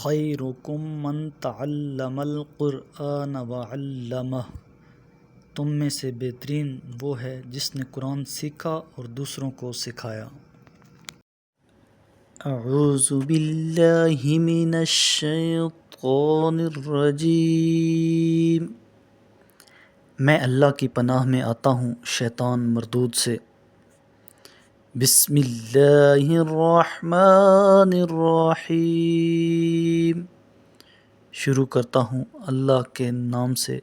خیرکم من تعلم القرآن وعلمہ، تم میں سے بہترین وہ ہے جس نے قرآن سیکھا اور دوسروں کو سکھایا۔ اعوذ باللہ من الشیطان الرجیم، میں اللہ کی پناہ میں آتا ہوں شیطان مردود سے۔ بسم اللہ الرحمن الرحیم، شروع کرتا ہوں اللہ کے نام سے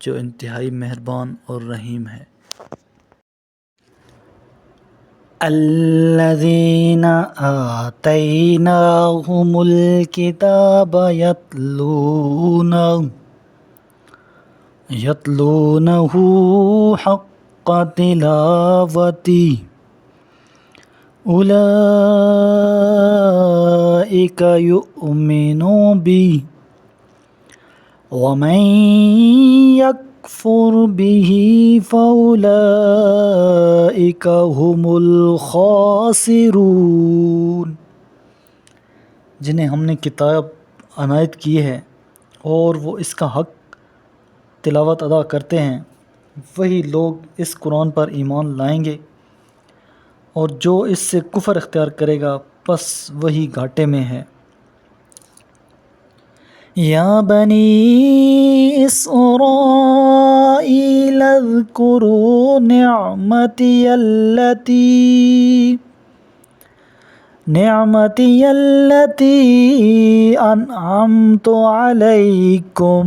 جو انتہائی مہربان اور رحیم ہے۔ الذین آتیناہم الکتاب یتلونہ حق تلاوتہ اولئک یؤمنون بہ ومن یکفر بہ فاولئک ھم الخاسرون، جنہیں ہم نے کتاب عنایت کی ہے اور وہ اس کا حق تلاوت ادا کرتے ہیں، وہی لوگ اس قرآن پر ایمان لائیں گے، اور جو اس سے کفر اختیار کرے گا پس وہی گھاٹے میں ہے۔ یا بنی اسرائیل اذکروا نعمتی التی انعمت علیکم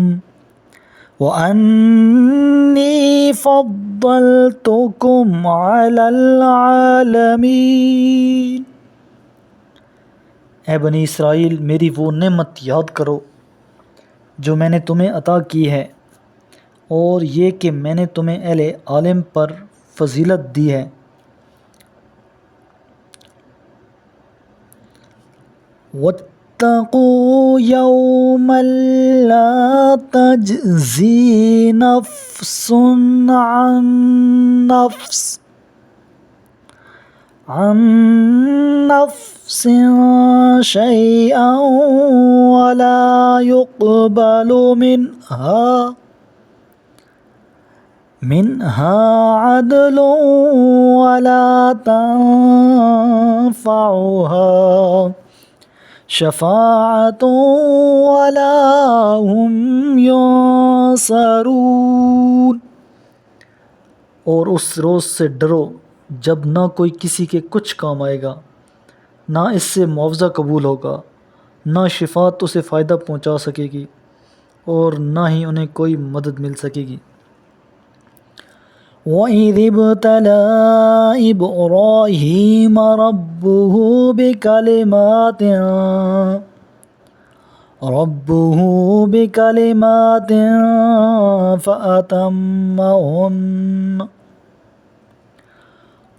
وانی فضلتکم علی العالمین۔ اے بنی اسرائیل، میری وہ نعمت یاد کرو جو میں نے تمہیں عطا کی ہے، اور یہ کہ میں نے تمہیں اہل عالم پر فضیلت دی ہے۔ واتقوا یوما لا تجزی نفس عن نفس شیئا ولا يقبل منها عدل ولا تنفعها شفاعة ولا هم ينصرون۔ اور اس روز سے ڈرو جب نہ کوئی کسی کے کچھ کام آئے گا، نہ اس سے معاوضہ قبول ہوگا، نہ شفاعت اسے فائدہ پہنچا سکے گی، اور نہ ہی انہیں کوئی مدد مل سکے گی۔ وَإِذِ ابْتَلَىٰ إِبْرَاهِيمَ رَبُّهُ بِكَلِمَاتٍ فَأَتَمَّهُنَّ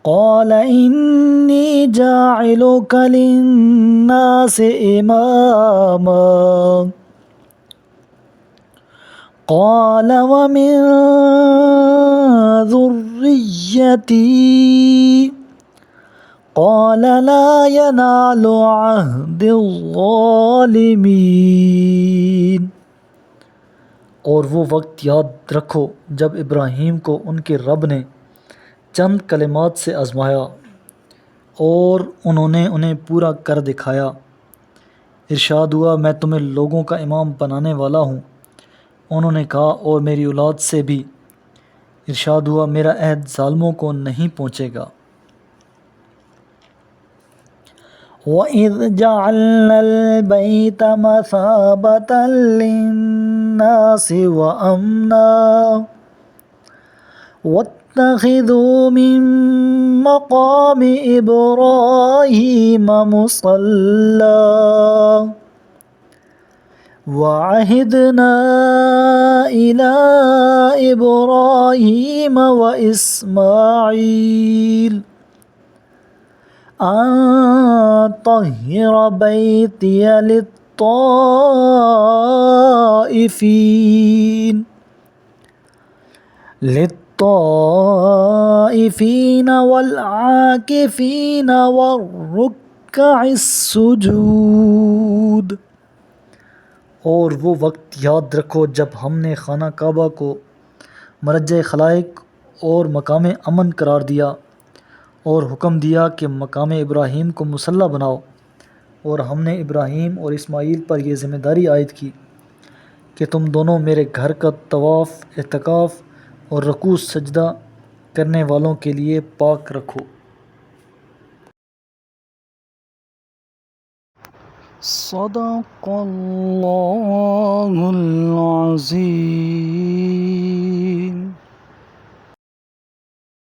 قَالَ إِنِّي جَاعِلُكَ لِلنَّاسِ إِمَامًا قَالَ وَمِن ذُرِّيَّتِي قَالَ لَا يَنَالُ عَهْدِ الظَّالِمِينَ۔ اور وہ وقت یاد رکھو جب ابراہیم کو ان کے رب نے چند کلمات سے آزمایا اور انہوں نے انہیں پورا کر دکھایا۔ ارشاد ہوا، میں تمہیں لوگوں کا امام بنانے والا ہوں۔ انہوں نے کہا، اور میری اولاد سے بھی۔ ارشاد ہوا، میرا عہد ظالموں کو نہیں پہنچے گا۔ وَإِذْ جَعَلْنَا الْبَيْتَ مَثَابَةً لِلنَّاسِ وَأَمْنًا وَاتَّخِذُوا مِن مَّقَامِ إِبْرَاهِيمَ مُصَلًّى وَعَهِدْنَا إِلَىٰ إِبْرَاهِيمَ وَإِسْمَاعِيلَ أَن طَهِّرَ بَيْتِيَ لِلطَّائِفِينَ وَالْعَاكِفِينَ وَالرُّكَّعِ السُّجُودِ۔ اور وہ وقت یاد رکھو جب ہم نے خانہ کعبہ کو مرجع خلائق اور مقام امن قرار دیا اور حکم دیا کہ مقام ابراہیم کو مسلح بناؤ، اور ہم نے ابراہیم اور اسماعیل پر یہ ذمہ داری عائد کی کہ تم دونوں میرے گھر کا طواف، اعتکاف اور رکوع سجدہ کرنے والوں کے لیے پاک رکھو۔ صدق اللہ العظیم۔